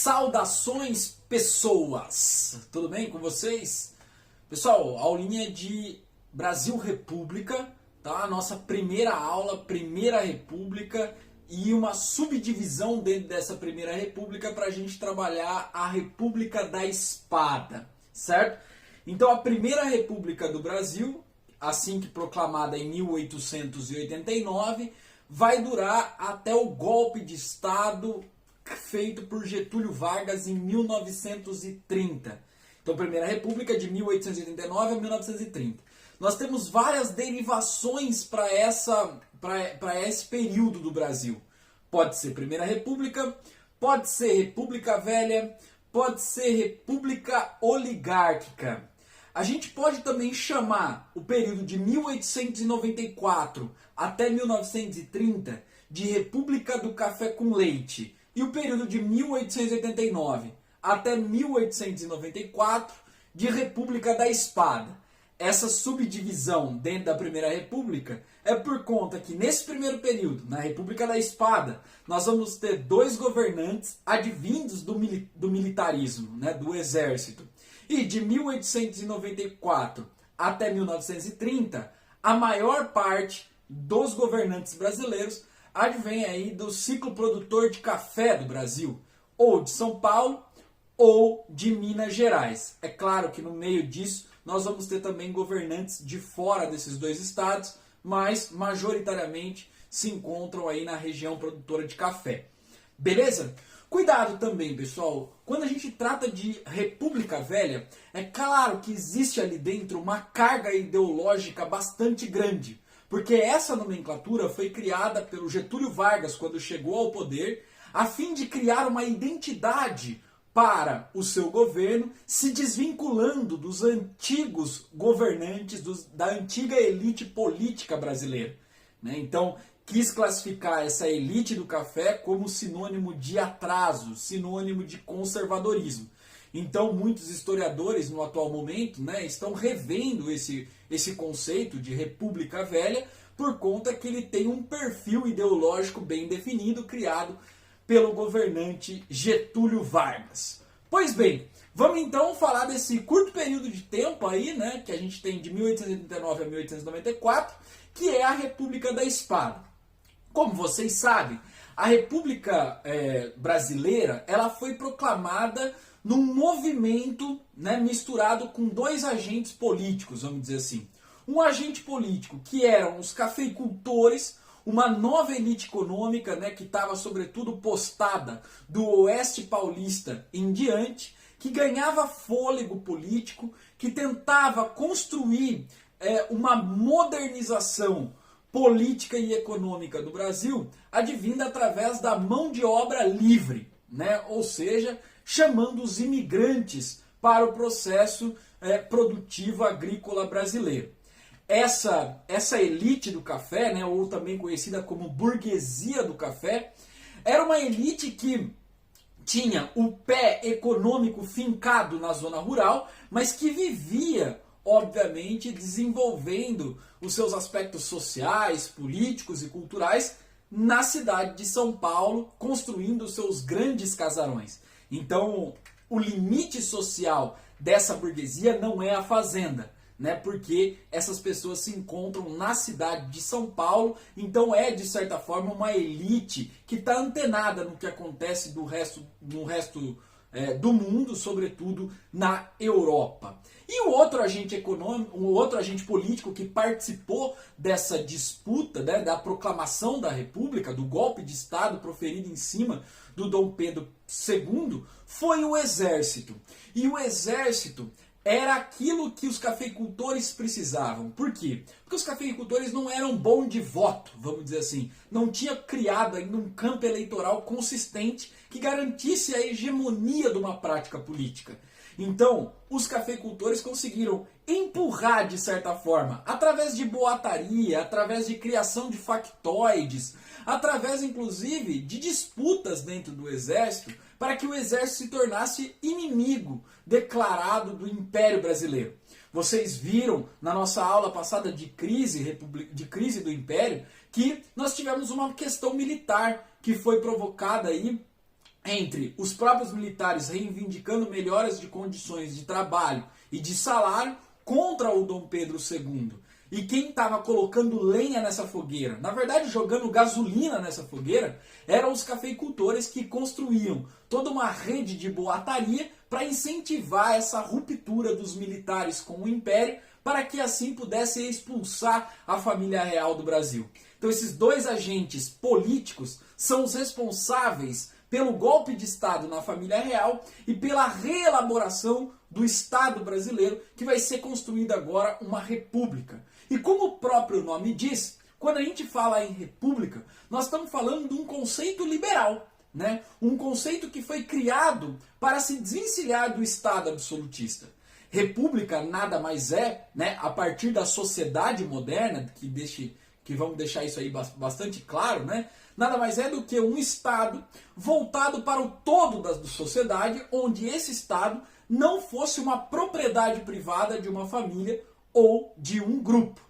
Saudações, pessoas! Tudo bem com vocês? Pessoal, aulinha de Brasil República, tá? Nossa primeira aula, Primeira República e uma subdivisão dentro dessa Primeira República para a gente trabalhar a República da Espada, certo? Então a Primeira República do Brasil, assim que proclamada em 1889, vai durar até o golpe de Estado feito por Getúlio Vargas em 1930. Então, Primeira República de 1889 a 1930. Nós temos várias derivações para esse período do Brasil. Pode ser Primeira República, pode ser República Velha, pode ser República Oligárquica. A gente pode também chamar o período de 1894 até 1930 de República do Café com Leite e o período de 1889 até 1894 de República da Espada. Essa subdivisão dentro da Primeira República é por conta que nesse primeiro período, na República da Espada, nós vamos ter dois governantes advindos do militarismo, né, do exército. E de 1894 até 1930, a maior parte dos governantes brasileiros advém aí do ciclo produtor de café do Brasil, ou de São Paulo, ou de Minas Gerais. É claro que no meio disso nós vamos ter também governantes de fora desses dois estados, mas majoritariamente se encontram aí na região produtora de café. Beleza? Cuidado também, pessoal, quando a gente trata de República Velha, é claro que existe ali dentro uma carga ideológica bastante grande, porque essa nomenclatura foi criada pelo Getúlio Vargas quando chegou ao poder, a fim de criar uma identidade para o seu governo, se desvinculando dos antigos governantes, da antiga elite política brasileira, né? Então, quis classificar essa elite do café como sinônimo de atraso, sinônimo de conservadorismo. Então, muitos historiadores no atual momento, né, estão revendo esse conceito de República Velha por conta que ele tem um perfil ideológico bem definido, criado pelo governante Getúlio Vargas. Pois bem, vamos então falar desse curto período de tempo aí, né, que a gente tem de 1889 a 1894, que é a República da Espada. Como vocês sabem, a República Brasileira ela foi proclamada num movimento, né, misturado com dois agentes políticos, vamos dizer assim. Um agente político que eram os cafeicultores, uma nova elite econômica, né, que estava sobretudo postada do oeste paulista em diante, que ganhava fôlego político, que tentava construir uma modernização política e econômica do Brasil, advinda através da mão de obra livre, né? Ou seja, chamando os imigrantes para o processo produtivo agrícola brasileiro. Essa elite do café, né, ou também conhecida como burguesia do café, era uma elite que tinha o pé econômico fincado na zona rural, mas que vivia, obviamente, desenvolvendo os seus aspectos sociais, políticos e culturais na cidade de São Paulo, construindo os seus grandes casarões. Então, o limite social dessa burguesia não é a fazenda, né? Porque essas pessoas se encontram na cidade de São Paulo, então é, de certa forma, uma elite que está antenada no que acontece no resto do mundo, sobretudo na Europa. E o outro agente econômico, o outro agente político que participou dessa disputa, né, da proclamação da República, do golpe de Estado proferido em cima do Dom Pedro II, foi o Exército. E o Exército era aquilo que os cafeicultores precisavam. Por quê? Porque os cafeicultores não eram bons de voto, vamos dizer assim. Não tinha criado ainda um campo eleitoral consistente que garantisse a hegemonia de uma prática política. Então, os cafeicultores conseguiram empurrar, de certa forma, através de boataria, através de criação de factoides, através, inclusive, de disputas dentro do exército, para que o exército se tornasse inimigo declarado do Império Brasileiro. Vocês viram na nossa aula passada de crise do Império que nós tivemos uma questão militar que foi provocada aí entre os próprios militares reivindicando melhoras de condições de trabalho e de salário contra o Dom Pedro II. E quem estava colocando lenha nessa fogueira, na verdade jogando gasolina nessa fogueira, eram os cafeicultores que construíam toda uma rede de boataria para incentivar essa ruptura dos militares com o Império, para que assim pudesse expulsar a família real do Brasil. Então esses dois agentes políticos são os responsáveis pelo golpe de Estado na família real e pela reelaboração do Estado brasileiro, que vai ser construída agora uma república. E como o próprio nome diz, quando a gente fala em república, nós estamos falando de um conceito liberal, né? Um conceito que foi criado para se desvencilhar do Estado absolutista. República nada mais é, né, a partir da sociedade moderna, que vamos deixar isso aí bastante claro, né? Nada mais é do que um Estado voltado para o todo da sociedade, onde esse Estado não fosse uma propriedade privada de uma família ou de um grupo.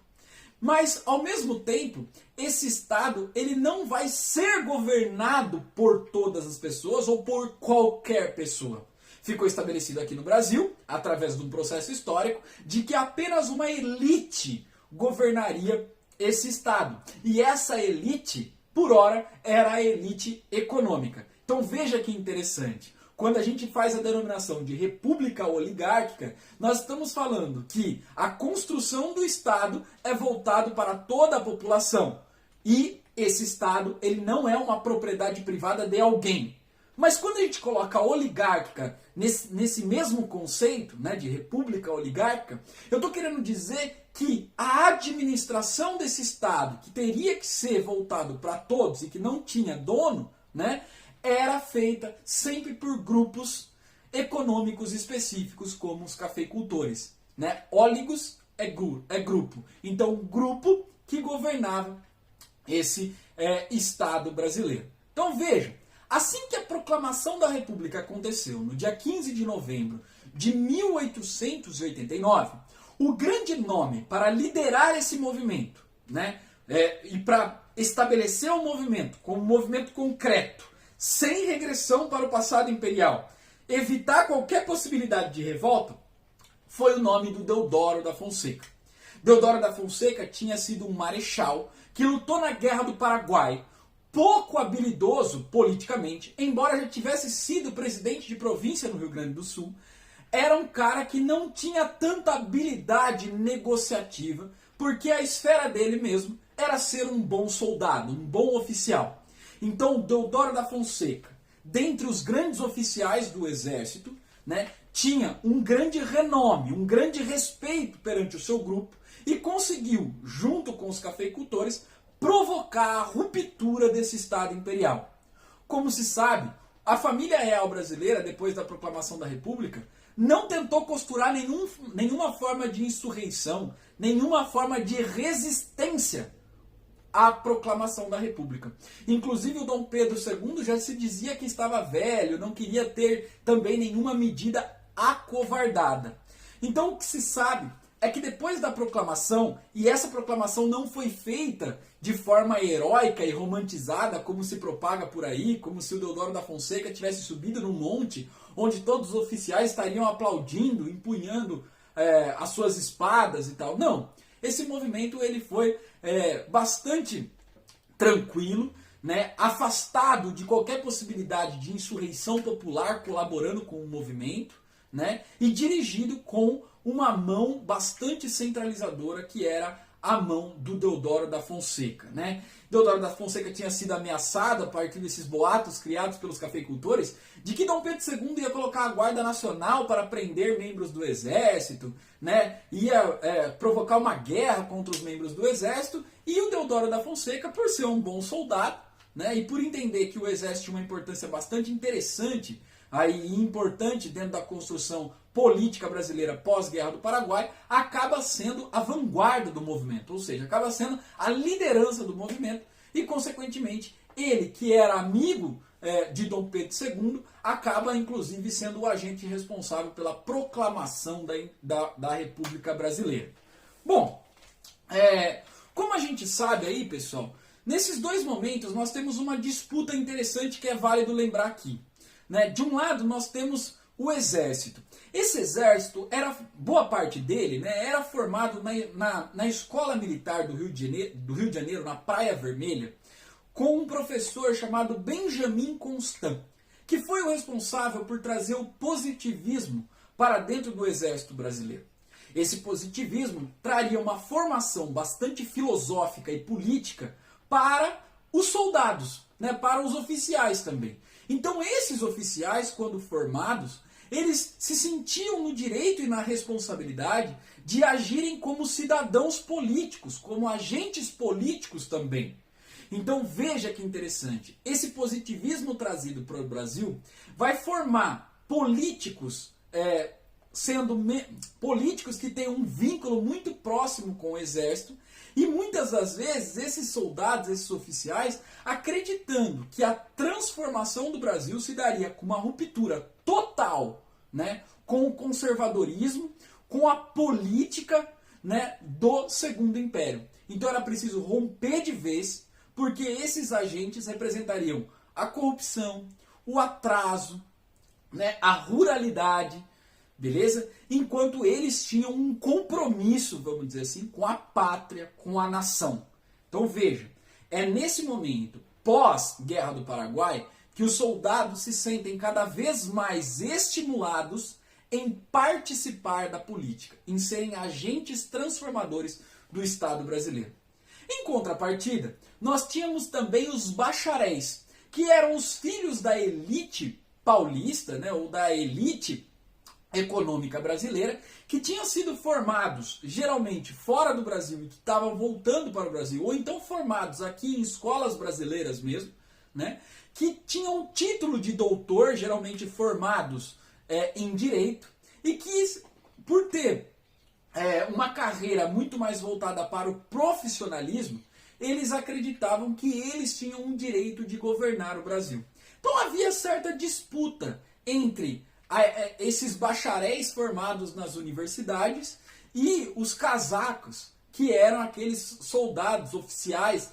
Mas, ao mesmo tempo, esse Estado ele não vai ser governado por todas as pessoas ou por qualquer pessoa. Ficou estabelecido aqui no Brasil, através de um processo histórico, de que apenas uma elite governaria esse Estado. E essa elite, por ora, era a elite econômica. Então veja que interessante. Quando a gente faz a denominação de república oligárquica, nós estamos falando que a construção do Estado é voltado para toda a população. E esse Estado ele não é uma propriedade privada de alguém. Mas quando a gente coloca a oligárquica nesse mesmo conceito, né, de república oligárquica, eu estou querendo dizer que a administração desse Estado, que teria que ser voltado para todos e que não tinha dono, né, era feita sempre por grupos econômicos específicos, como os cafeicultores. Né? Óligos é grupo. Então, um grupo que governava esse Estado brasileiro. Então, veja, assim que a proclamação da República aconteceu, no dia 15 de novembro de 1889, o grande nome para liderar esse movimento, né, e para estabelecer o movimento como um movimento concreto, sem regressão para o passado imperial, evitar qualquer possibilidade de revolta, foi o nome do Deodoro da Fonseca. Deodoro da Fonseca tinha sido um marechal que lutou na Guerra do Paraguai, pouco habilidoso politicamente, embora já tivesse sido presidente de província no Rio Grande do Sul, era um cara que não tinha tanta habilidade negociativa, porque a esfera dele mesmo era ser um bom soldado, um bom oficial. Então, Deodoro da Fonseca, dentre os grandes oficiais do exército, né, tinha um grande renome, um grande respeito perante o seu grupo e conseguiu, junto com os cafeicultores, provocar a ruptura desse Estado imperial. Como se sabe, a família real brasileira, depois da proclamação da República, não tentou costurar nenhuma forma de insurreição, nenhuma forma de resistência à proclamação da República. Inclusive o Dom Pedro II já se dizia que estava velho, não queria ter também nenhuma medida acovardada. Então o que se sabe é que depois da proclamação, e essa proclamação não foi feita de forma heróica e romantizada como se propaga por aí, como se o Deodoro da Fonseca tivesse subido num monte onde todos os oficiais estariam aplaudindo, empunhando as suas espadas e tal. Não. Esse movimento ele foi bastante tranquilo, né, afastado de qualquer possibilidade de insurreição popular colaborando com o movimento, né, e dirigido com uma mão bastante centralizadora, que era a mão do Deodoro da Fonseca. Né? Deodoro da Fonseca tinha sido ameaçado a partir desses boatos criados pelos cafeicultores de que Dom Pedro II ia colocar a Guarda Nacional para prender membros do exército, né? Ia provocar uma guerra contra os membros do exército, e o Deodoro da Fonseca, por ser um bom soldado, né, e por entender que o exército tinha uma importância bastante interessante e importante dentro da construção política brasileira pós-Guerra do Paraguai, acaba sendo a vanguarda do movimento, ou seja, acaba sendo a liderança do movimento e, consequentemente, ele, que era amigo de Dom Pedro II, acaba, inclusive, sendo o agente responsável pela proclamação da República Brasileira. Bom, como a gente sabe aí, pessoal, nesses dois momentos nós temos uma disputa interessante que é válido lembrar aqui. né? De um lado nós temos o exército. Esse exército, boa parte dele, né, era formado na escola militar do Rio de Janeiro, na Praia Vermelha, com um professor chamado Benjamin Constant, que foi o responsável por trazer o positivismo para dentro do exército brasileiro. Esse positivismo traria uma formação bastante filosófica e política para os soldados, né, para os oficiais também. Então esses oficiais, quando formados, eles se sentiam no direito e na responsabilidade de agirem como cidadãos políticos, como agentes políticos também. Então veja que interessante, esse positivismo trazido para o Brasil vai formar políticos, políticos que têm um vínculo muito próximo com o exército, e muitas das vezes esses soldados, esses oficiais, acreditando que a transformação do Brasil se daria com uma ruptura total, né, com o conservadorismo, com a política, né, do Segundo Império. Então era preciso romper de vez, porque esses agentes representariam a corrupção, o atraso, né, a ruralidade, beleza? Enquanto eles tinham um compromisso, vamos dizer assim, com a pátria, com a nação. Então veja, é nesse momento, pós-Guerra do Paraguai, que os soldados se sentem cada vez mais estimulados em participar da política, em serem agentes transformadores do Estado brasileiro. Em contrapartida, nós tínhamos também os bacharéis, que eram os filhos da elite paulista, né, ou da elite econômica brasileira, que tinham sido formados geralmente fora do Brasil e que estavam voltando para o Brasil, ou então formados aqui em escolas brasileiras mesmo, né, que tinham o título de doutor, geralmente formados em direito, e que, por ter uma carreira muito mais voltada para o profissionalismo, eles acreditavam que eles tinham um direito de governar o Brasil. Então havia certa disputa entre esses bacharéis formados nas universidades e os casacos, que eram aqueles soldados oficiais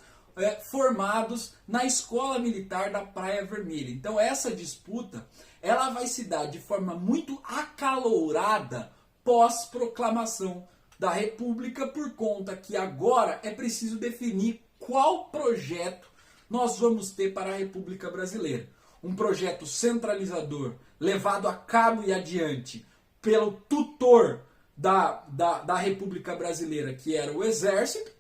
formados na escola militar da Praia Vermelha. Então essa disputa ela vai se dar de forma muito acalorada pós-proclamação da República, por conta que agora é preciso definir qual projeto nós vamos ter para a República Brasileira. Um projeto centralizador, levado a cabo e adiante pelo tutor da República Brasileira, que era o Exército,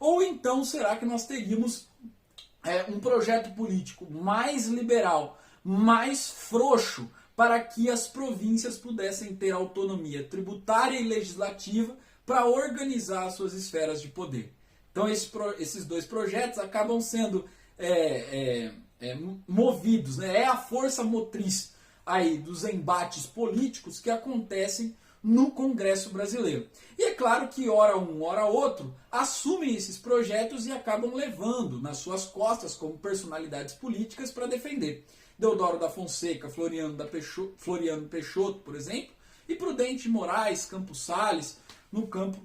ou então será que nós teríamos um projeto político mais liberal, mais frouxo, para que as províncias pudessem ter autonomia tributária e legislativa para organizar as suas esferas de poder. Então esses dois projetos acabam sendo movidos, né? É a força motriz aí dos embates políticos que acontecem no Congresso brasileiro. E é claro que ora um, ora outro, assumem esses projetos e acabam levando nas suas costas como personalidades políticas para defender. Deodoro da Fonseca, Floriano Peixoto, por exemplo, e Prudente Moraes, Campos Salles, no campo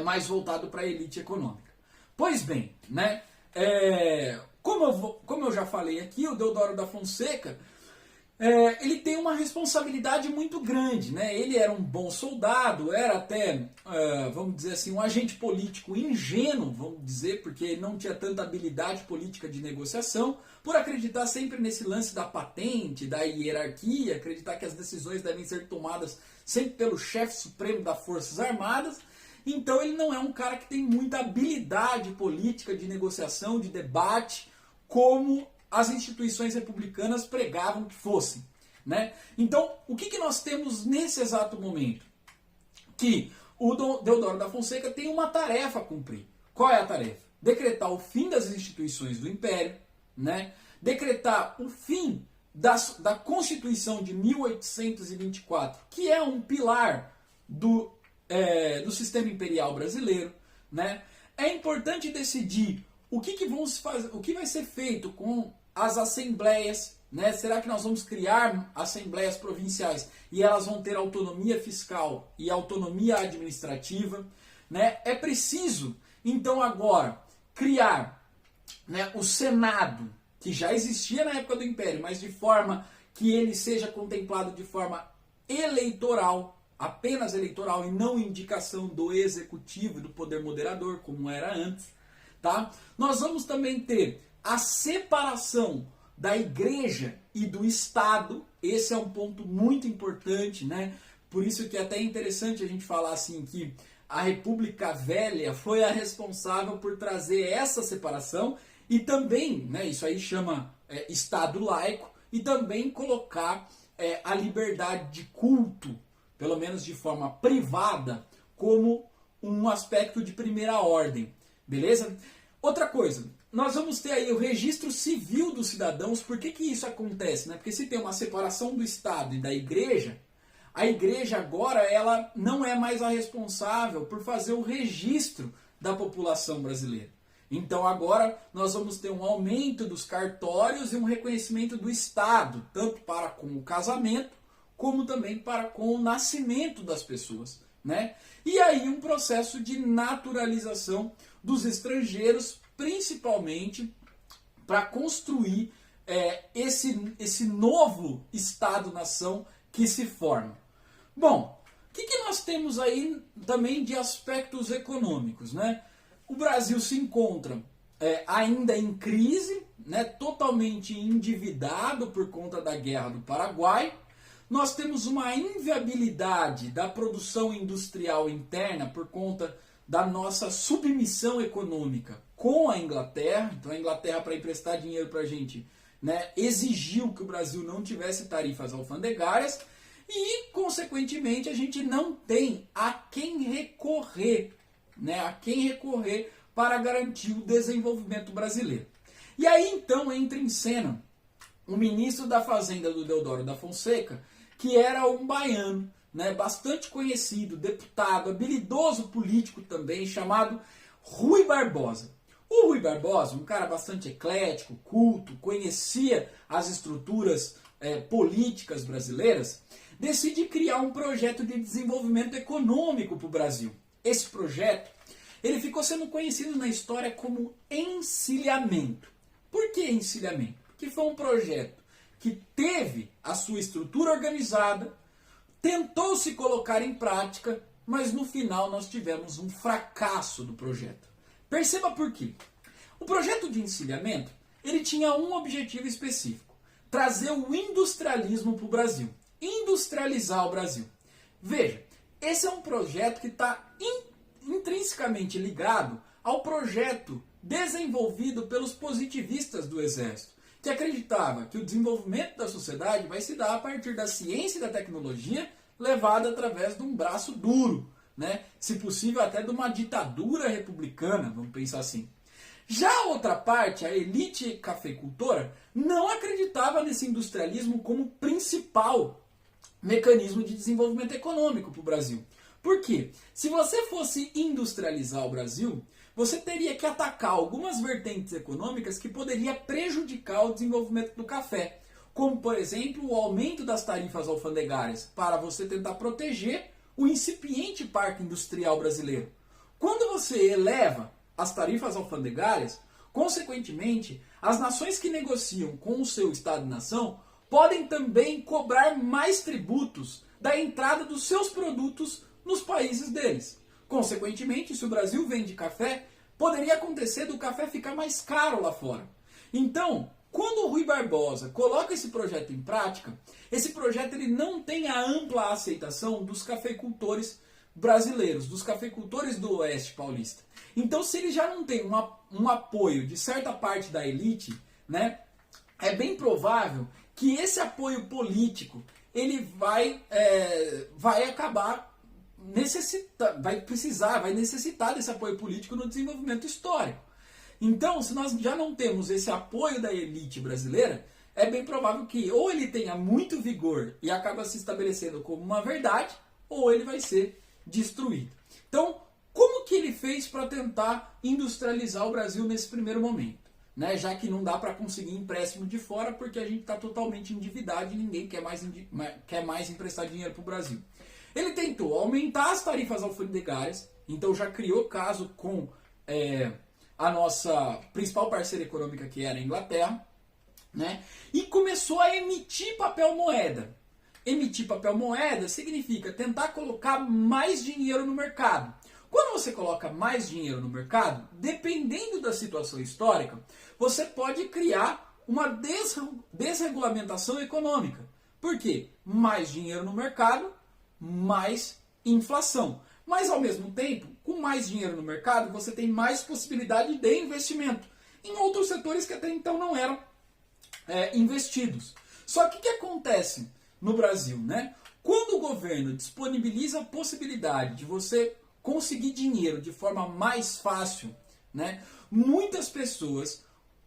mais voltado para a elite econômica. Pois bem, né, como eu já falei aqui, o Deodoro da Fonseca ele tem uma responsabilidade muito grande, né? Ele era um bom soldado, era até, vamos dizer assim, um agente político ingênuo, vamos dizer, porque ele não tinha tanta habilidade política de negociação, por acreditar sempre nesse lance da patente, da hierarquia, acreditar que as decisões devem ser tomadas sempre pelo chefe supremo das Forças Armadas. Então ele não é um cara que tem muita habilidade política de negociação, de debate, como as instituições republicanas pregavam que fossem, né? Então, o que nós temos nesse exato momento? Que o Deodoro da Fonseca tem uma tarefa a cumprir. Qual é a tarefa? Decretar o fim das instituições do Império, né? Decretar o fim da Constituição de 1824, que é um pilar do sistema imperial brasileiro, né? É importante decidir o que vai ser feito com as assembleias, né? Será que nós vamos criar assembleias provinciais e elas vão ter autonomia fiscal e autonomia administrativa, né? É preciso, então, agora criar, né, o Senado, que já existia na época do Império, mas de forma que ele seja contemplado de forma eleitoral, apenas eleitoral e não indicação do executivo e do poder moderador, como era antes, tá? Nós vamos também ter a separação da igreja e do Estado. Esse é um ponto muito importante, né? Por isso que é até interessante a gente falar assim que a República Velha foi a responsável por trazer essa separação e também, né, isso aí chama Estado laico, e também colocar a liberdade de culto, pelo menos de forma privada, como um aspecto de primeira ordem, beleza? Outra coisa, nós vamos ter aí o registro civil dos cidadãos. Por que que isso acontece, né? Porque se tem uma separação do Estado e da igreja, a igreja agora ela não é mais a responsável por fazer o registro da população brasileira. Então agora nós vamos ter um aumento dos cartórios e um reconhecimento do Estado, tanto para com o casamento, como também para com o nascimento das pessoas, né? E aí um processo de naturalização dos estrangeiros, principalmente para construir esse novo Estado-nação que se forma. Bom, o que nós temos aí também de aspectos econômicos, né? O Brasil se encontra ainda em crise, né, totalmente endividado por conta da Guerra do Paraguai. Nós temos uma inviabilidade da produção industrial interna por conta da nossa submissão econômica com a Inglaterra. Então a Inglaterra, para emprestar dinheiro para a gente, né, exigiu que o Brasil não tivesse tarifas alfandegárias e, consequentemente, a gente não tem a quem recorrer, né, a quem recorrer para garantir o desenvolvimento brasileiro. E aí então entra em cena o ministro da Fazenda do Deodoro da Fonseca, que era um baiano, né, bastante conhecido, deputado, habilidoso político também, chamado Rui Barbosa. O Rui Barbosa, um cara bastante eclético, culto, conhecia as estruturas políticas brasileiras, decide criar um projeto de desenvolvimento econômico para o Brasil. Esse projeto ele ficou sendo conhecido na história como encilhamento. Por que encilhamento? Porque foi um projeto que teve a sua estrutura organizada, tentou se colocar em prática, mas no final nós tivemos um fracasso do projeto. Perceba por quê. O projeto de encilhamento ele tinha um objetivo específico: trazer o industrialismo para o Brasil, industrializar o Brasil. Veja, esse é um projeto que está intrinsecamente ligado ao projeto desenvolvido pelos positivistas do Exército, que acreditava que o desenvolvimento da sociedade vai se dar a partir da ciência e da tecnologia levada através de um braço duro, né? Se possível até de uma ditadura republicana, vamos pensar assim. Já a outra parte, a elite cafeicultora, não acreditava nesse industrialismo como principal mecanismo de desenvolvimento econômico para o Brasil. Por quê? Se você fosse industrializar o Brasil, você teria que atacar algumas vertentes econômicas que poderia prejudicar o desenvolvimento do café, como, por exemplo, o aumento das tarifas alfandegárias, para você tentar proteger o incipiente parque industrial brasileiro. Quando você eleva as tarifas alfandegárias, consequentemente, as nações que negociam com o seu Estado-nação podem também cobrar mais tributos da entrada dos seus produtos nos países deles. Consequentemente, se o Brasil vende café, poderia acontecer do café ficar mais caro lá fora. Então, quando o Rui Barbosa coloca esse projeto em prática, esse projeto ele não tem a ampla aceitação dos cafeicultores brasileiros, dos cafeicultores do Oeste Paulista. Então, se ele já não tem um apoio de certa parte da elite, né, é bem provável que esse apoio político ele vai acabar vai necessitar desse apoio político no desenvolvimento histórico. Então, se nós já não temos esse apoio da elite brasileira, é bem provável que ou ele tenha muito vigor e acaba se estabelecendo como uma verdade, ou ele vai ser destruído. Então, como que ele fez para tentar industrializar o Brasil nesse primeiro momento? Né? Já que não dá para conseguir empréstimo de fora, porque a gente está totalmente endividado e ninguém quer mais emprestar dinheiro para o Brasil. Ele tentou aumentar as tarifas alfandegárias, então já criou caso com a nossa principal parceira econômica, que era a Inglaterra. né? E começou a emitir papel moeda. Emitir papel moeda significa tentar colocar mais dinheiro no mercado. Quando você coloca mais dinheiro no mercado, dependendo da situação histórica, você pode criar uma desregulamentação econômica. Por quê? Mais dinheiro no mercado, mais inflação. Mas ao mesmo tempo, com mais dinheiro no mercado, você tem mais possibilidade de investimento em outros setores que até então não eram investidos. Só que o que acontece no Brasil, né? Quando o governo disponibiliza a possibilidade de você conseguir dinheiro de forma mais fácil, né? Muitas pessoas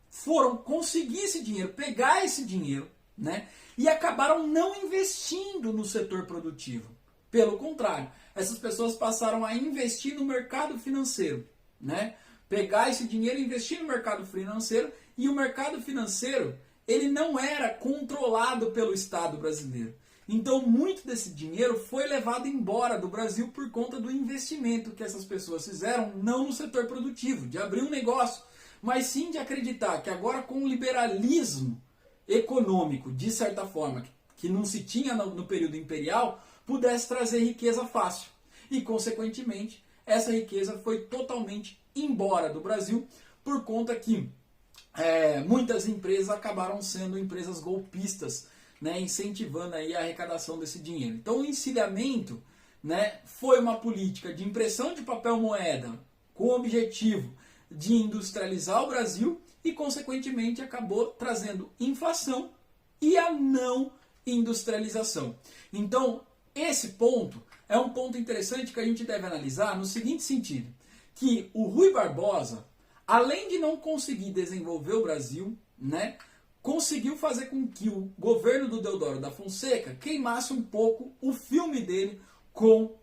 foram conseguir esse dinheiro, pegar esse dinheiro, né? E acabaram não investindo no setor produtivo. Pelo contrário, essas pessoas passaram a investir no mercado financeiro, né? Pegar esse dinheiro e investir no mercado financeiro, e o mercado financeiro, ele não era controlado pelo Estado brasileiro. Então, muito desse dinheiro foi levado embora do Brasil por conta do investimento que essas pessoas fizeram, não no setor produtivo, de abrir um negócio, mas sim de acreditar que agora com o liberalismo econômico, de certa forma, que não se tinha no período imperial, pudesse trazer riqueza fácil. E, consequentemente, essa riqueza foi totalmente embora do Brasil, por conta que muitas empresas acabaram sendo empresas golpistas, né, incentivando aí a arrecadação desse dinheiro. Então o encilhamento, né, foi uma política de impressão de papel moeda com o objetivo de industrializar o Brasil e, consequentemente, acabou trazendo inflação e a não industrialização. Então, esse ponto é um ponto interessante que a gente deve analisar no seguinte sentido, que o Rui Barbosa, além de não conseguir desenvolver o Brasil, né, conseguiu fazer com que o governo do Deodoro da Fonseca queimasse um pouco o filme dele com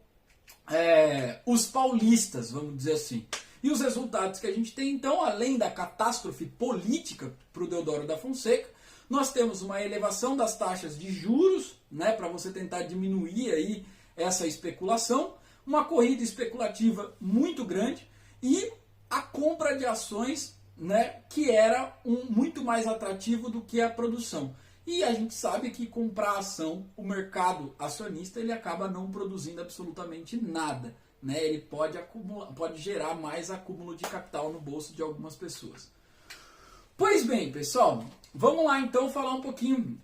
os paulistas, vamos dizer assim. E os resultados que a gente tem, então, além da catástrofe política para o Deodoro da Fonseca, nós temos uma elevação das taxas de juros, né, para você tentar diminuir aí essa especulação, uma corrida especulativa muito grande e a compra de ações, né, que era muito mais atrativo do que a produção. E a gente sabe que comprar ação, o mercado acionista, ele acaba não produzindo absolutamente nada, né? Ele pode gerar mais acúmulo de capital no bolso de algumas pessoas. Pois bem, pessoal, vamos lá então falar um pouquinho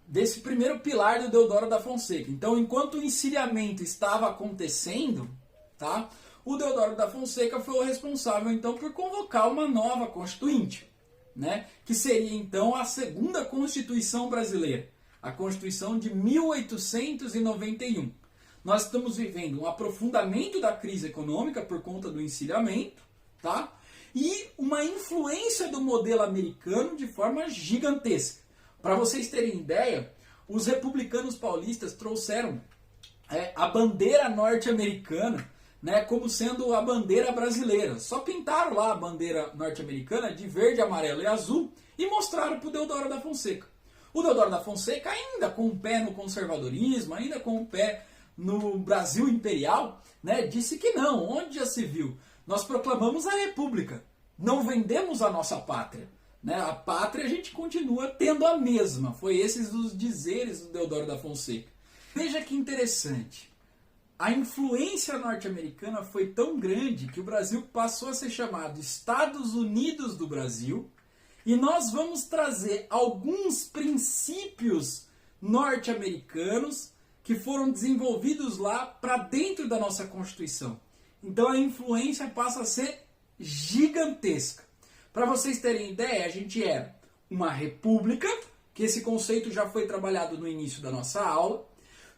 desse primeiro pilar do Deodoro da Fonseca. Então, enquanto o encilhamento estava acontecendo, tá? O Deodoro da Fonseca foi o responsável, então, por convocar uma nova Constituinte, né? Que seria, então, a segunda Constituição brasileira, a Constituição de 1891. Nós estamos vivendo um aprofundamento da crise econômica por conta do encilhamento, tá? E uma influência do modelo americano de forma gigantesca. Para vocês terem ideia, os republicanos paulistas trouxeram a bandeira norte-americana, né, como sendo a bandeira brasileira. Só pintaram lá a bandeira norte-americana de verde, amarelo e azul e mostraram para o Deodoro da Fonseca. O Deodoro da Fonseca, ainda com o pé no conservadorismo, ainda com o pé no Brasil imperial, né, disse que não, onde já se viu? Nós proclamamos a república, não vendemos a nossa pátria. Né? A pátria a gente continua tendo a mesma. Foi esses os dizeres do Deodoro da Fonseca. Veja que interessante. A influência norte-americana foi tão grande que o Brasil passou a ser chamado Estados Unidos do Brasil, e nós vamos trazer alguns princípios norte-americanos que foram desenvolvidos lá para dentro da nossa Constituição. Então a influência passa a ser gigantesca. Para vocês terem ideia, a gente era uma república, que esse conceito já foi trabalhado no início da nossa aula,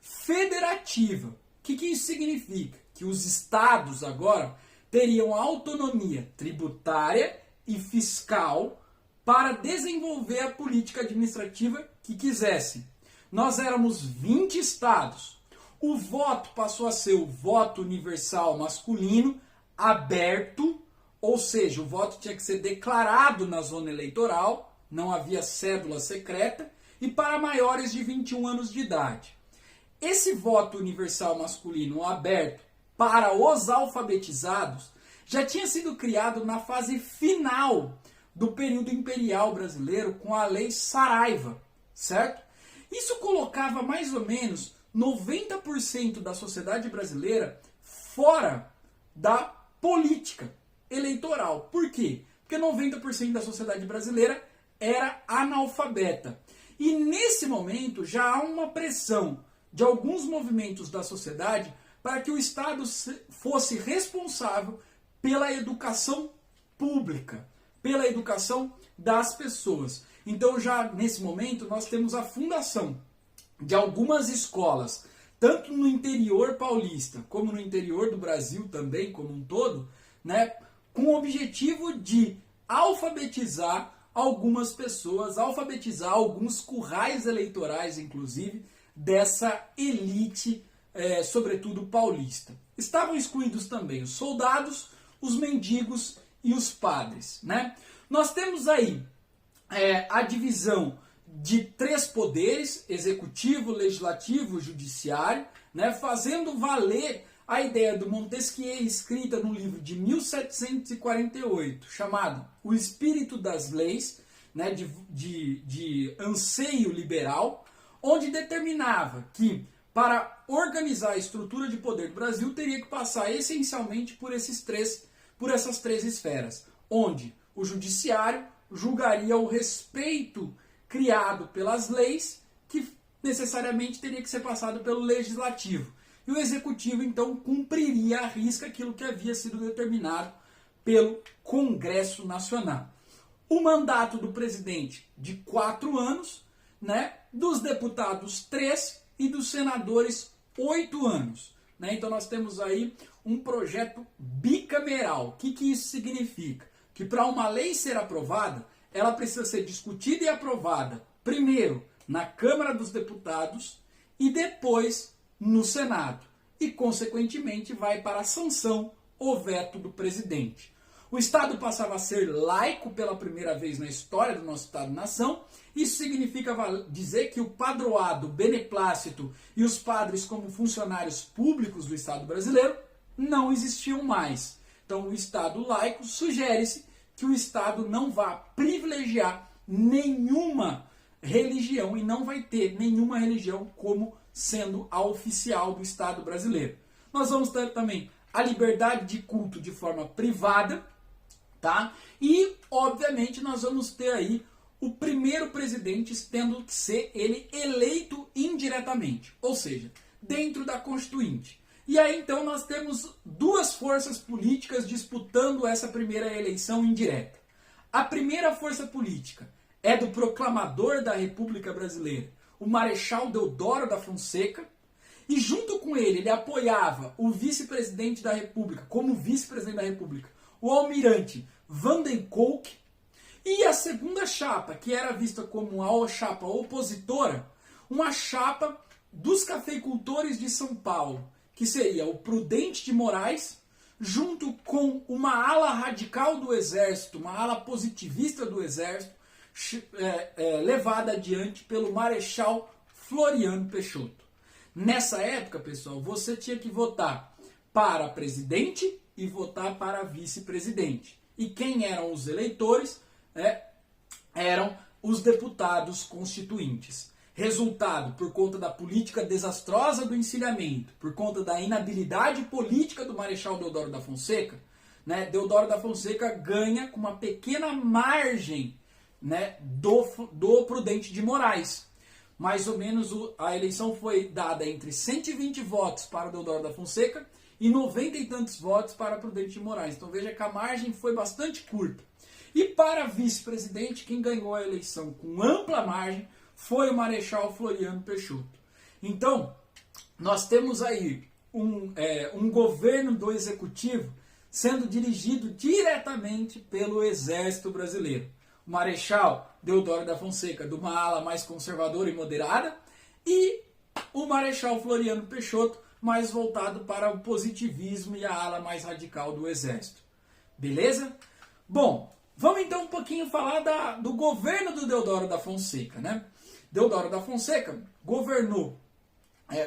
federativa. O que isso significa? Que os estados agora teriam autonomia tributária e fiscal para desenvolver a política administrativa que quisessem. Nós éramos 20 estados. O voto passou a ser o voto universal masculino, aberto, ou seja, o voto tinha que ser declarado na zona eleitoral, não havia cédula secreta, e para maiores de 21 anos de idade. Esse voto universal masculino aberto para os alfabetizados já tinha sido criado na fase final do período imperial brasileiro com a Lei Saraiva, certo? Isso colocava mais ou menos 90% da sociedade brasileira fora da política eleitoral. Por quê? Porque 90% da sociedade brasileira era analfabeta. E nesse momento já há uma pressão de alguns movimentos da sociedade para que o Estado fosse responsável pela educação pública, pela educação das pessoas. Então já nesse momento nós temos a fundação de algumas escolas, tanto no interior paulista como no interior do Brasil também como um todo, né, com o objetivo de alfabetizar algumas pessoas, alfabetizar alguns currais eleitorais, inclusive, dessa elite, sobretudo paulista. Estavam excluídos também os soldados, os mendigos e os padres, né? Nós temos aí a divisão de 3 poderes, executivo, legislativo, judiciário, né, fazendo valer a ideia do Montesquieu, escrita no livro de 1748, chamado O Espírito das Leis, né, de anseio liberal, onde determinava que, para organizar a estrutura de poder do Brasil, teria que passar essencialmente por essas três esferas, onde o judiciário julgaria o respeito criado pelas leis, que necessariamente teria que ser passado pelo legislativo. E o executivo, então, cumpriria à risca aquilo que havia sido determinado pelo Congresso Nacional. O mandato do presidente de 4 anos, né, dos deputados 3 e dos senadores 8 anos. Né? Então nós temos aí um projeto bicameral. O que isso significa? Que para uma lei ser aprovada, ela precisa ser discutida e aprovada primeiro na Câmara dos Deputados e depois no Senado. E, consequentemente, vai para a sanção ou veto do presidente. O Estado passava a ser laico pela primeira vez na história do nosso Estado-nação. Isso significa dizer que o padroado, o beneplácito e os padres como funcionários públicos do Estado brasileiro não existiam mais. Então, o Estado laico sugere-se que o Estado não vá privilegiar nenhuma religião e não vai ter nenhuma religião como sendo a oficial do Estado brasileiro. Nós vamos ter também a liberdade de culto de forma privada, tá? E, obviamente, nós vamos ter aí o primeiro presidente tendo que ser ele eleito indiretamente, ou seja, dentro da Constituinte. E aí, então, nós temos 2 forças políticas disputando essa primeira eleição indireta. A primeira força política é do proclamador da República Brasileira, o Marechal Deodoro da Fonseca, e junto com ele apoiava o vice-presidente da República, como vice-presidente da República, o almirante Vanden Kolk, e a segunda chapa, que era vista como a chapa opositora, uma chapa dos cafeicultores de São Paulo, que seria o Prudente de Moraes, junto com uma ala radical do Exército, uma ala positivista do Exército, levada adiante pelo Marechal Floriano Peixoto. Nessa época, pessoal, você tinha que votar para presidente e votar para vice-presidente. E quem eram os eleitores? Eram os deputados constituintes. Resultado, por conta da política desastrosa do encilhamento, por conta da inabilidade política do Marechal Deodoro da Fonseca, né, Deodoro da Fonseca ganha com uma pequena margem, né, do Prudente de Moraes. Mais ou menos a eleição foi dada entre 120 votos para o Deodoro da Fonseca e 90 e tantos votos para Prudente de Moraes. Então veja que a margem foi bastante curta. E para vice-presidente, quem ganhou a eleição com ampla margem foi o Marechal Floriano Peixoto. Então, nós temos aí um governo do Executivo sendo dirigido diretamente pelo Exército Brasileiro. O Marechal Deodoro da Fonseca, de uma ala mais conservadora e moderada, e o Marechal Floriano Peixoto, mais voltado para o positivismo e a ala mais radical do Exército. Beleza? Bom, vamos então um pouquinho falar do governo do Deodoro da Fonseca, né? Deodoro da Fonseca governou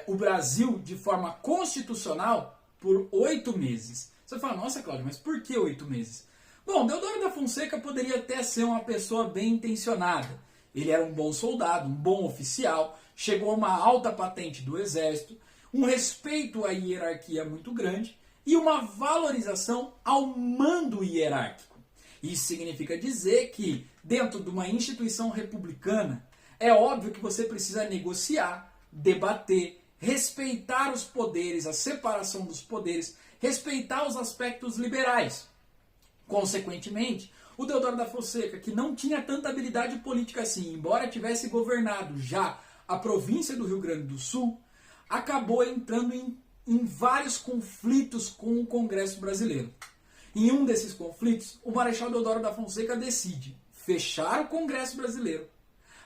o Brasil de forma constitucional por 8 meses. Você fala, nossa, Cláudio, mas por que 8 meses? Bom, Deodoro da Fonseca poderia até ser uma pessoa bem intencionada. Ele era um bom soldado, um bom oficial, chegou a uma alta patente do exército, um respeito à hierarquia muito grande e uma valorização ao mando hierárquico. Isso significa dizer que, dentro de uma instituição republicana, é óbvio que você precisa negociar, debater, respeitar os poderes, a separação dos poderes, respeitar os aspectos liberais. Consequentemente, o Deodoro da Fonseca, que não tinha tanta habilidade política assim, embora tivesse governado já a província do Rio Grande do Sul, acabou entrando em vários conflitos com o Congresso brasileiro. Em um desses conflitos, o Marechal Deodoro da Fonseca decide fechar o Congresso brasileiro,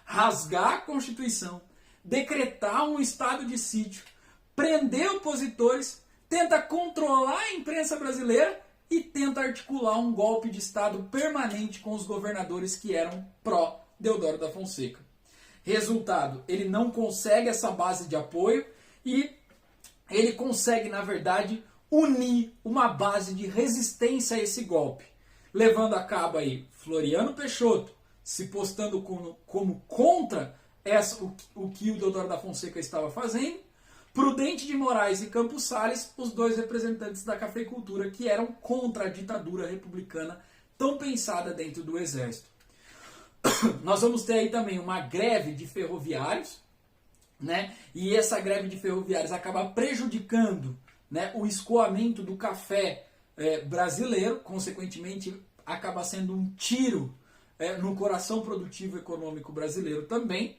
rasgar a Constituição, decretar um estado de sítio, prender opositores, tenta controlar a imprensa brasileira e tenta articular um golpe de Estado permanente com os governadores que eram pró-Deodoro da Fonseca. Resultado, ele não consegue essa base de apoio e ele consegue, na verdade, unir uma base de resistência a esse golpe, levando a cabo aí Floriano Peixoto se postando como contra o que o Deodoro da Fonseca estava fazendo, Prudente de Moraes e Campos Salles, os dois representantes da cafeicultura que eram contra a ditadura republicana tão pensada dentro do exército. Nós vamos ter aí também uma greve de ferroviários, né? E essa greve de ferroviários acaba prejudicando, né, o escoamento do café brasileiro, consequentemente acaba sendo um tiro no coração produtivo econômico brasileiro também.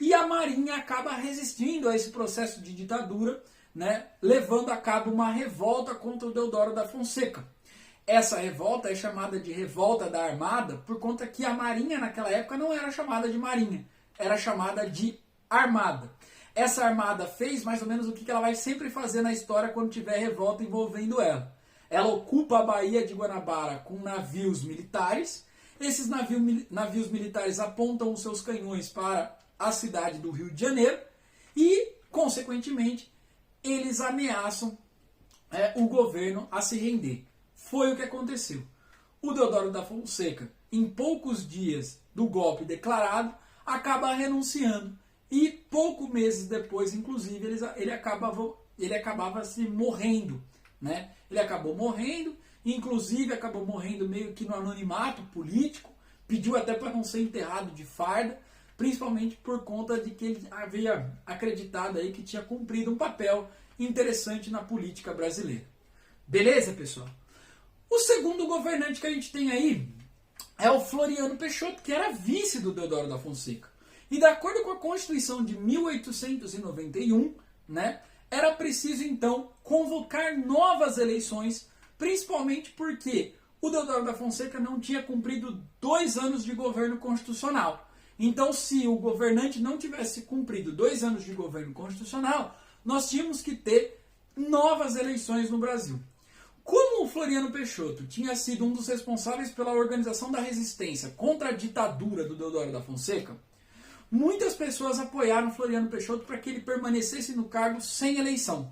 E a Marinha acaba resistindo a esse processo de ditadura, né, levando a cabo uma revolta contra o Deodoro da Fonseca. Essa revolta é chamada de Revolta da Armada por conta que a Marinha naquela época não era chamada de Marinha, era chamada de Armada. Essa Armada fez mais ou menos o que ela vai sempre fazer na história quando tiver revolta envolvendo ela. Ela ocupa a Baía de Guanabara com navios militares. Esses navios militares apontam os seus canhões para a cidade do Rio de Janeiro e, consequentemente, eles ameaçam o governo a se render. Foi o que aconteceu. O Deodoro da Fonseca, em poucos dias do golpe declarado, acaba renunciando e poucos meses depois, inclusive, ele acabava se morrendo, né? Ele acabou morrendo, inclusive acabou morrendo meio que no anonimato político, pediu até para não ser enterrado de farda, principalmente por conta de que ele havia acreditado aí que tinha cumprido um papel interessante na política brasileira. Beleza, pessoal? O segundo governante que a gente tem aí é o Floriano Peixoto, que era vice do Deodoro da Fonseca. E de acordo com a Constituição de 1891, né, era preciso então convocar novas eleições, principalmente porque o Deodoro da Fonseca não tinha cumprido 2 anos de governo constitucional. Então, se o governante não tivesse cumprido 2 anos de governo constitucional, nós tínhamos que ter novas eleições no Brasil. Como o Floriano Peixoto tinha sido um dos responsáveis pela organização da resistência contra a ditadura do Deodoro da Fonseca, muitas pessoas apoiaram Floriano Peixoto para que ele permanecesse no cargo sem eleição,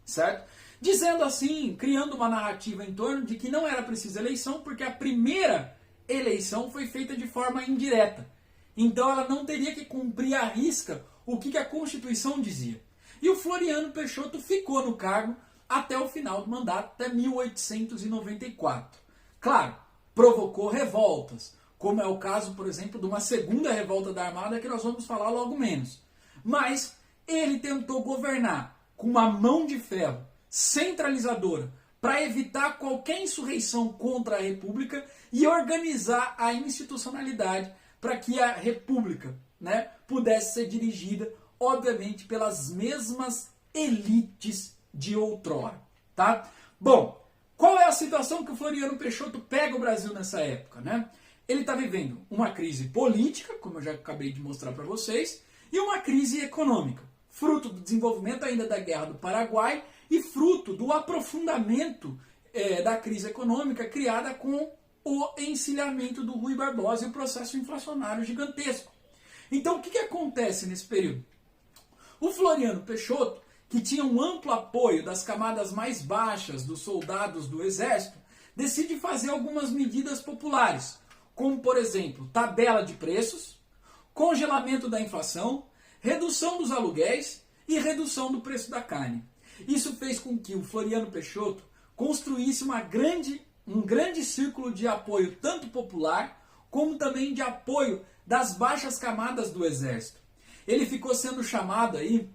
certo? Dizendo assim, criando uma narrativa em torno de que não era preciso eleição, porque a primeira eleição foi feita de forma indireta. Então ela não teria que cumprir à risca o que a Constituição dizia. E o Floriano Peixoto ficou no cargo até o final do mandato, até 1894. Claro, provocou revoltas, como é o caso, por exemplo, de uma segunda revolta da Armada que nós vamos falar logo menos. Mas ele tentou governar com uma mão de ferro, centralizadora, para evitar qualquer insurreição contra a República e organizar a institucionalidade para que a República, né, pudesse ser dirigida, obviamente, pelas mesmas elites de outrora. Tá? Bom, qual é a situação que o Floriano Peixoto pega o Brasil nessa época, né? Ele está vivendo uma crise política, como eu já acabei de mostrar para vocês, e uma crise econômica, fruto do desenvolvimento ainda da Guerra do Paraguai e fruto do aprofundamento da crise econômica criada com o encilhamento do Rui Barbosa e o processo inflacionário gigantesco. Então, o que acontece nesse período? O Floriano Peixoto, que tinha um amplo apoio das camadas mais baixas dos soldados do exército, decide fazer algumas medidas populares, como, por exemplo, tabela de preços, congelamento da inflação, redução dos aluguéis e redução do preço da carne. Isso fez com que o Floriano Peixoto construísse um grande círculo de apoio, tanto popular, como também de apoio das baixas camadas do exército. Ele ficou sendo chamado aí,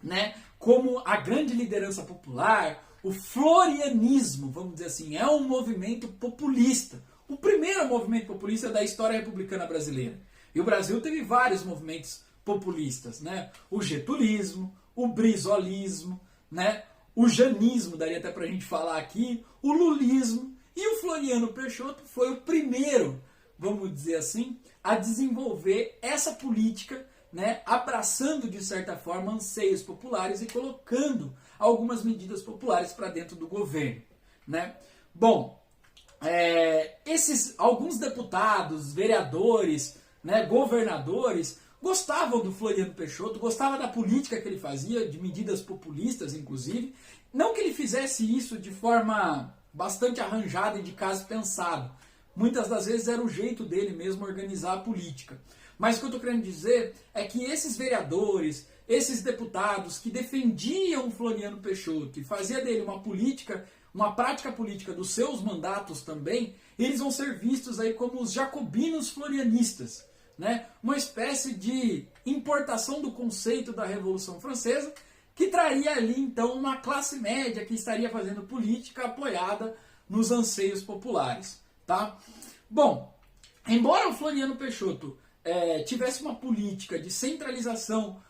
né, como a grande liderança popular, o florianismo, vamos dizer assim, é um movimento populista. O primeiro movimento populista da história republicana brasileira. E o Brasil teve vários movimentos populistas, né? O getulismo, o brizolismo, né? O janismo, daria até pra gente falar aqui, o lulismo. E o Floriano Peixoto foi o primeiro, vamos dizer assim, a desenvolver essa política, né, abraçando de certa forma anseios populares e colocando algumas medidas populares para dentro do governo, né? Bom, alguns deputados, vereadores, né, governadores gostavam do Floriano Peixoto, gostavam da política que ele fazia, de medidas populistas inclusive, não que ele fizesse isso de forma bastante arranjada e de caso pensado. Muitas das vezes era o jeito dele mesmo organizar a política. Mas o que eu estou querendo dizer é que esses vereadores, esses deputados que defendiam o Floriano Peixoto e fazia dele uma prática política dos seus mandatos também, eles vão ser vistos aí como os jacobinos florianistas, né? Uma espécie de importação do conceito da Revolução Francesa que traria ali então uma classe média que estaria fazendo política apoiada nos anseios populares, tá? Bom, embora o Floriano Peixoto tivesse uma política de centralização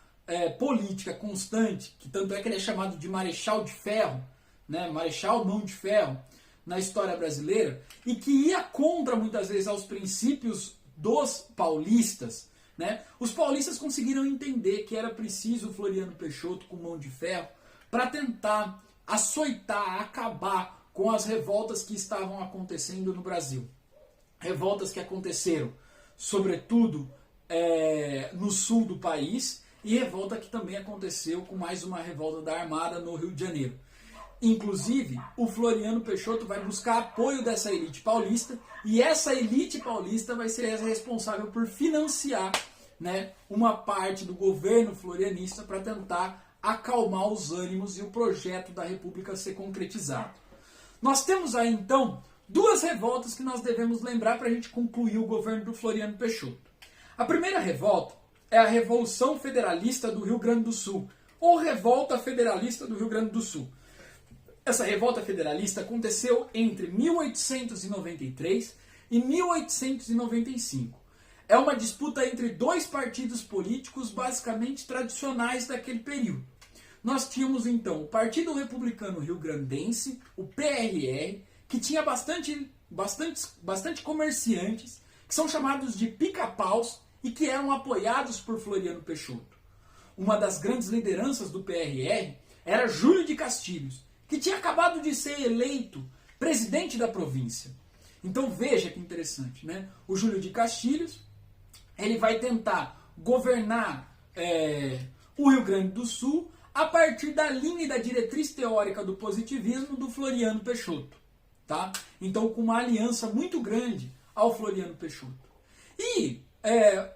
política constante, que tanto é que ele é chamado de Marechal de Ferro, né, Marechal Mão de Ferro, na história brasileira, e que ia contra muitas vezes aos princípios dos paulistas, né, os paulistas conseguiram entender que era preciso o Floriano Peixoto com mão de ferro para tentar açoitar, acabar com as revoltas que estavam acontecendo no Brasil. Revoltas que aconteceram sobretudo no sul do país, e revolta que também aconteceu com mais uma revolta da Armada no Rio de Janeiro. Inclusive, o Floriano Peixoto vai buscar apoio dessa elite paulista, e essa elite paulista vai ser responsável por financiar, né, uma parte do governo florianista para tentar acalmar os ânimos e o projeto da República ser concretizado. Nós temos aí então duas revoltas que nós devemos lembrar para a gente concluir o governo do Floriano Peixoto. A primeira revolta é a Revolução Federalista do Rio Grande do Sul, ou Revolta Federalista do Rio Grande do Sul. Essa revolta federalista aconteceu entre 1893 e 1895. É uma disputa entre dois partidos políticos basicamente tradicionais daquele período. Nós tínhamos então o Partido Republicano Rio-Grandense, o PRR, que tinha bastante comerciantes, que são chamados de pica-paus e que eram apoiados por Floriano Peixoto. Uma das grandes lideranças do PRR era Júlio de Castilhos, que tinha acabado de ser eleito presidente da província. Então veja que interessante, né? O Júlio de Castilhos, ele vai tentar governar o Rio Grande do Sul a partir da linha e da diretriz teórica do positivismo do Floriano Peixoto. Tá? Então, com uma aliança muito grande ao Floriano Peixoto. E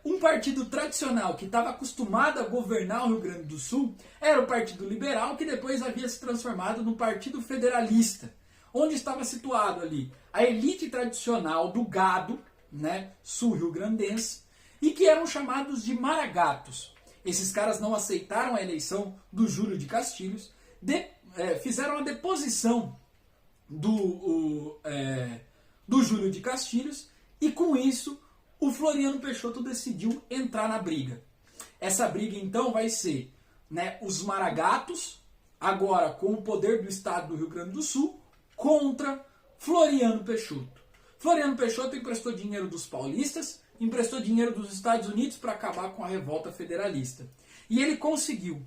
um partido tradicional que estava acostumado a governar o Rio Grande do Sul era o Partido Liberal, que depois havia se transformado no Partido Federalista, onde estava situado ali a elite tradicional do gado, né, sul-rio-grandense, e que eram chamados de maragatos. Esses caras não aceitaram a eleição do Júlio de Castilhos, fizeram a deposição do Júlio de Castilhos, e com isso o Floriano Peixoto decidiu entrar na briga. Essa briga então vai ser, né, os maragatos, agora com o poder do estado do Rio Grande do Sul, contra Floriano Peixoto. Floriano Peixoto emprestou dinheiro dos paulistas, emprestou dinheiro dos Estados Unidos para acabar com a revolta federalista. E ele conseguiu.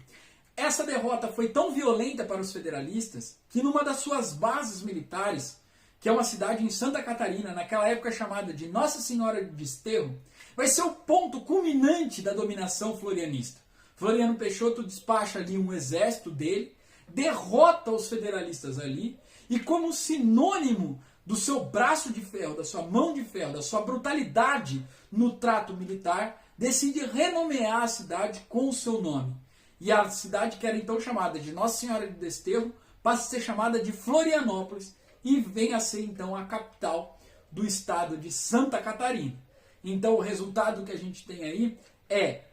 Essa derrota foi tão violenta para os federalistas que numa das suas bases militares, que é uma cidade em Santa Catarina, naquela época chamada de Nossa Senhora de Desterro, vai ser o ponto culminante da dominação florianista. Floriano Peixoto despacha ali um exército dele, derrota os federalistas ali, e como sinônimo do seu braço de ferro, da sua mão de ferro, da sua brutalidade no trato militar, decide renomear a cidade com o seu nome. E a cidade, que era então chamada de Nossa Senhora de Desterro, passa a ser chamada de Florianópolis e vem a ser então a capital do estado de Santa Catarina. Então o resultado que a gente tem aí é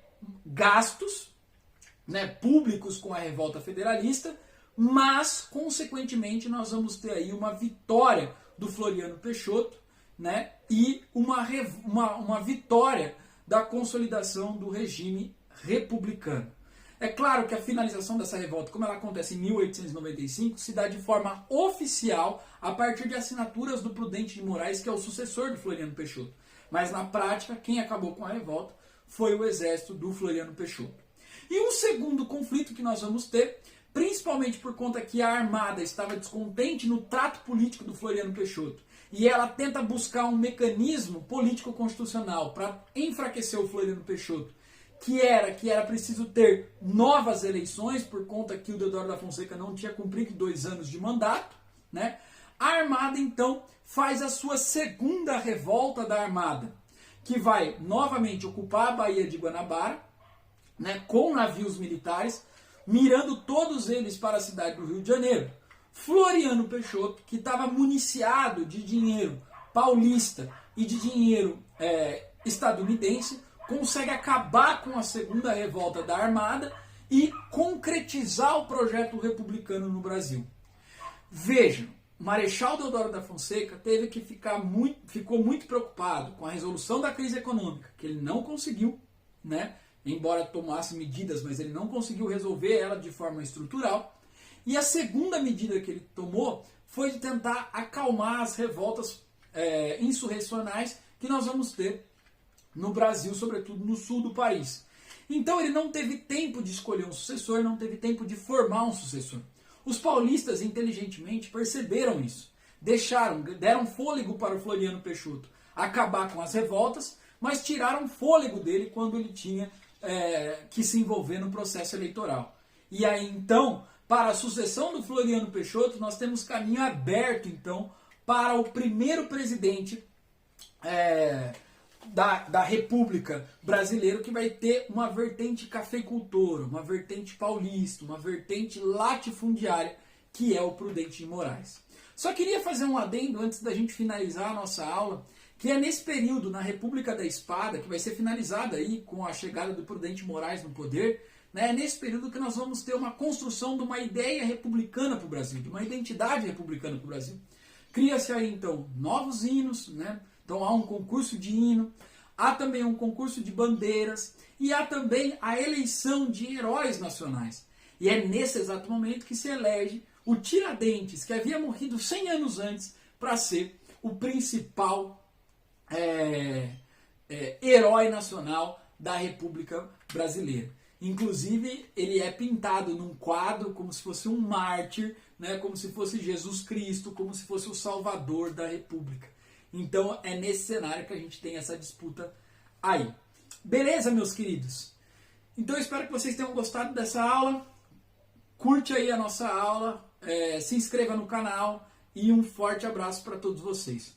gastos, né, públicos com a revolta federalista, mas consequentemente nós vamos ter aí uma vitória do Floriano Peixoto, né, e uma vitória da consolidação do regime republicano. É claro que a finalização dessa revolta, como ela acontece em 1895, se dá de forma oficial a partir de assinaturas do Prudente de Moraes, que é o sucessor de Floriano Peixoto. Mas na prática, quem acabou com a revolta foi o exército do Floriano Peixoto. E um segundo conflito que nós vamos ter, principalmente por conta que a Armada estava descontente no trato político do Floriano Peixoto, e ela tenta buscar um mecanismo político-constitucional para enfraquecer o Floriano Peixoto, que era preciso ter novas eleições, por conta que o Deodoro da Fonseca não tinha cumprido 2 anos de mandato, né? A Armada, então, faz a sua segunda revolta da Armada, que vai novamente ocupar a Baía de Guanabara, né, com navios militares, mirando todos eles para a cidade do Rio de Janeiro. Floriano Peixoto, que estava municiado de dinheiro paulista e de dinheiro estadunidense, consegue acabar com a segunda revolta da Armada e concretizar o projeto republicano no Brasil. Vejam, Marechal Deodoro da Fonseca ficou muito preocupado com a resolução da crise econômica, que ele não conseguiu, né? Embora tomasse medidas, mas ele não conseguiu resolver ela de forma estrutural. E a segunda medida que ele tomou foi de tentar acalmar as revoltas insurrecionais que nós vamos ter no Brasil, sobretudo no sul do país. Então ele não teve tempo de escolher um sucessor, não teve tempo de formar um sucessor. Os paulistas, inteligentemente, perceberam isso. Deram fôlego para o Floriano Peixoto acabar com as revoltas, mas tiraram fôlego dele quando ele tinha que se envolver no processo eleitoral. E aí, então, para a sucessão do Floriano Peixoto, nós temos caminho aberto, então, para o primeiro presidente da República Brasileira, que vai ter uma vertente cafeicultora, uma vertente paulista, uma vertente latifundiária, que é o Prudente de Moraes. Só queria fazer um adendo antes da gente finalizar a nossa aula, que é nesse período, na República da Espada, que vai ser finalizada aí com a chegada do Prudente de Moraes no poder, né, é nesse período que nós vamos ter uma construção de uma ideia republicana para o Brasil, de uma identidade republicana para o Brasil. Cria-se aí, então, novos hinos, né? Então há um concurso de hino, há também um concurso de bandeiras e há também a eleição de heróis nacionais. E é nesse exato momento que se elege o Tiradentes, que havia morrido 100 anos antes, para ser o principal herói nacional da República Brasileira. Inclusive, ele é pintado num quadro como se fosse um mártir, né, como se fosse Jesus Cristo, como se fosse o salvador da República. Então, é nesse cenário que a gente tem essa disputa aí. Beleza, meus queridos? Então, eu espero que vocês tenham gostado dessa aula. Curte aí a nossa aula, se inscreva no canal e um forte abraço para todos vocês.